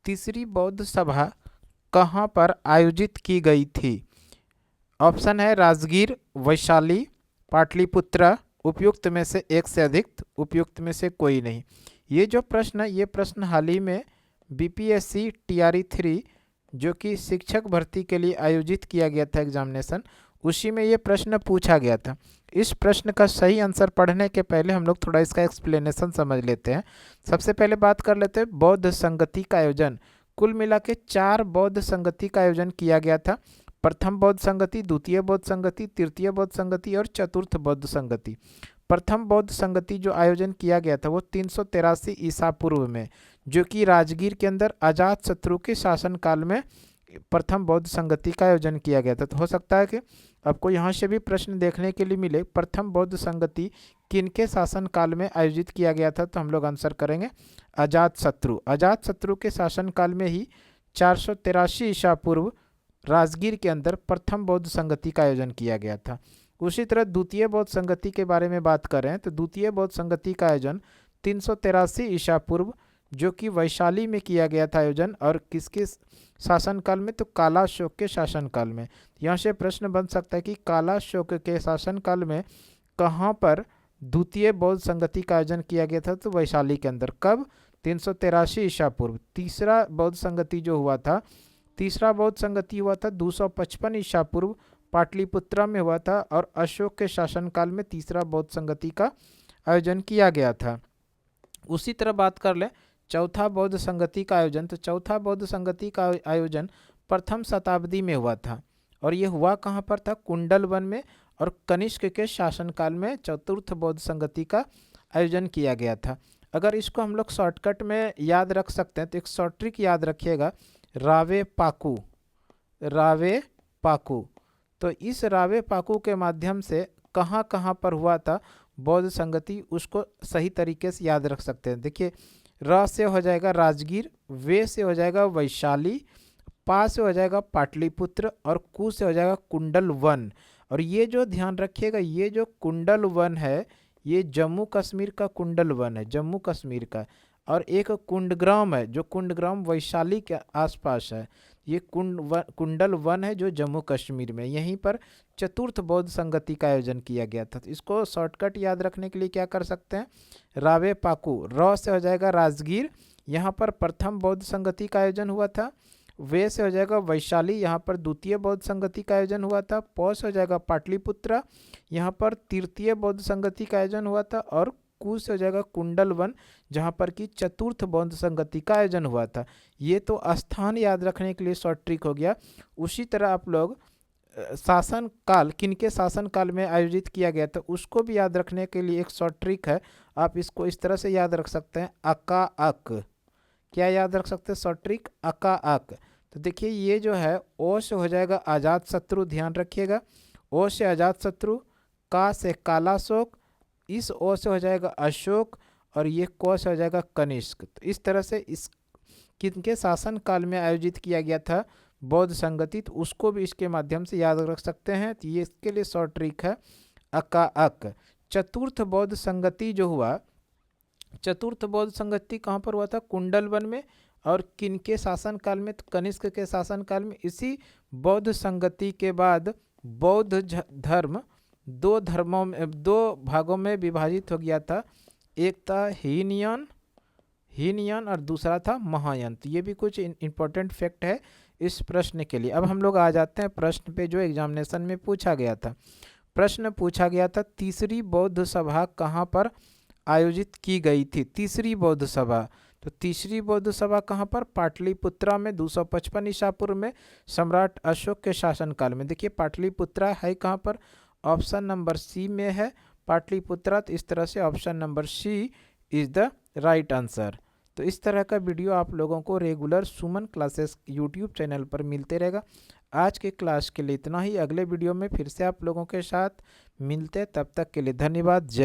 तीसरी बौद्ध सभा कहाँ पर आयोजित की गई थी? ऑप्शन है राजगीर, वैशाली, पाटलिपुत्र, उपयुक्त में से एक से अधिक, उपयुक्त में से कोई नहीं। ये जो प्रश्न है, ये प्रश्न हाल ही में बीपीएससी टीआरई 3 जो कि शिक्षक भर्ती के लिए आयोजित किया गया था एग्जामिनेशन, उसी में ये प्रश्न पूछा गया था। इस प्रश्न का सही आंसर पढ़ने के पहले हम लोग थोड़ा इसका एक्सप्लेनेशन समझ लेते हैं। सबसे पहले बात कर लेते हैं बौद्ध संगति का आयोजन। कुल मिला के 4 बौद्ध संगति का आयोजन किया गया था। प्रथम बौद्ध संगति, द्वितीय बौद्ध संगति, तृतीय बौद्ध संगति और चतुर्थ बौद्ध संगति। प्रथम बौद्ध संगति जो आयोजन किया गया था वो 383 ईसा पूर्व में, जो कि राजगीर के अंदर अजातशत्रु के शासनकाल में प्रथम बौद्ध संगति का आयोजन किया गया था। तो हो सकता है कि आपको यहाँ से भी प्रश्न देखने के लिए मिले, प्रथम बौद्ध संगति किनके शासनकाल में आयोजित किया गया था? तो हम लोग आंसर करेंगे अजातशत्रु। अजातशत्रु के शासनकाल में ही 483 ईसा पूर्व राजगीर के अंदर प्रथम बौद्ध संगति का आयोजन किया गया था। उसी तरह द्वितीय बौद्ध संगति के बारे में बात करें तो द्वितीय बौद्ध संगति का आयोजन 383 ईसा पूर्व जो कि वैशाली में किया गया था आयोजन, और किसके शासनकाल में? तो कालाशोक के शासनकाल में। यहाँ से प्रश्न बन सकता है कि कालाशोक के शासनकाल में कहाँ पर द्वितीय बौद्ध संगति का आयोजन किया गया था? तो वैशाली के अंदर। कब? 383 ईसा पूर्व। तीसरा बौद्ध संगति जो हुआ था, तीसरा बौद्ध संगति हुआ था 255 ईसा पूर्व, पाटलिपुत्रा में हुआ था, और अशोक के शासनकाल में तीसरा बौद्ध संगति का आयोजन किया गया था। उसी तरह बात कर ले चौथा बौद्ध संगति का आयोजन। तो चौथा बौद्ध संगति का आयोजन प्रथम शताब्दी में हुआ था, और ये हुआ कहाँ पर था? कुंडल वन में, और कनिष्क के शासनकाल में चतुर्थ बौद्ध संगति का आयोजन किया गया था। अगर इसको हम लोग शॉर्टकट में याद रख सकते हैं तो एक शॉर्ट ट्रिक याद रखिएगा, रावे पाकू। रावे पाकू, तो इस रावे पाकू के माध्यम से कहाँ कहाँ पर हुआ था बौद्ध संगति, उसको सही तरीके से याद रख सकते हैं। देखिए, र से हो जाएगा राजगीर, वे से हो जाएगा वैशाली, पा से हो जाएगा पाटलिपुत्र, और कु से हो जाएगा कुंडल वन। और ये जो ध्यान रखिएगा, ये जो कुंडल वन है ये जम्मू कश्मीर का कुंडल वन है, जम्मू कश्मीर का। और एक कुंडग्राम है, जो कुंडग्राम वैशाली के आसपास है, ये कुंडल वन है जो जम्मू कश्मीर में। यहीं पर चतुर्थ बौद्ध संगति का आयोजन किया गया था। तो इसको शॉर्टकट याद रखने के लिए क्या कर सकते हैं? रावे पाकू। र से हो जाएगा राजगीर, यहाँ पर प्रथम बौद्ध संगति का आयोजन हुआ था। वे से हो जाएगा वैशाली, यहाँ पर द्वितीय बौद्ध संगति का आयोजन हुआ था। पौ से हो जाएगा पाटलिपुत्र, यहाँ पर तृतीय बौद्ध संगति का आयोजन हुआ था। और कु से हो जाएगा कुंडल वन, जहाँ पर कि चतुर्थ बौद्ध संगति का आयोजन हुआ था। ये तो स्थान याद रखने के लिए शॉर्ट ट्रिक हो गया। उसी तरह आप लोग शासन काल, किनके शासन काल में आयोजित किया गया था, उसको भी याद रखने के लिए एक शॉर्ट ट्रिक है। आप इसको इस तरह से याद रख सकते हैं, अका अक। क्या याद रख सकते हैं शॉर्ट ट्रिक? अका अक। तो देखिए, ये जो है ओ से हो जाएगा अजातशत्रु, ध्यान रखिएगा, ओ से अजातशत्रु, का से कालाशोक, इस ओ से हो जाएगा अशोक, और ये को से हो जाएगा कनिष्क। तो इस तरह से इस किनके शासन काल में आयोजित किया गया था बौद्ध संगति, तो उसको भी इसके माध्यम से याद रख सकते हैं। तो ये इसके लिए शॉर्ट ट्रिक है, अका अक। चतुर्थ बौद्ध संगति जो हुआ, चतुर्थ बौद्ध संगति कहाँ पर हुआ था? कुंडल वन में। और किनके शासन काल में? तो कनिष्क के शासन काल में। इसी बौद्ध संगति के बाद बौद्ध धर्म दो धर्मों में, दो भागों में विभाजित हो गया था। एक था हीनयान और दूसरा था महायान। तो ये भी कुछ इंपॉर्टेंट फैक्ट है इस प्रश्न के लिए। अब हम लोग आ जाते हैं प्रश्न पे जो एग्जामिनेशन में पूछा गया था। प्रश्न पूछा गया था तीसरी बौद्ध सभा कहाँ पर आयोजित की गई थी? तीसरी बौद्ध सभा, तो तीसरी बौद्ध सभा कहाँ पर? पाटलिपुत्रा में 255 ईसा पूर्व में, सम्राट अशोक के शासनकाल में। देखिए, पाटलिपुत्रा है कहाँ पर? ऑप्शन नंबर सी में है पाटलिपुत्रा। तो इस तरह से option number C is the right answer. तो इस तरह का वीडियो आप लोगों को regular Suman classes YouTube channel पर मिलते रहेगा। आज के क्लास के लिए इतना ही। अगले वीडियो में फिर से आप लोगों के साथ मिलते हैं, तब तक के लिए धन्यवाद। जय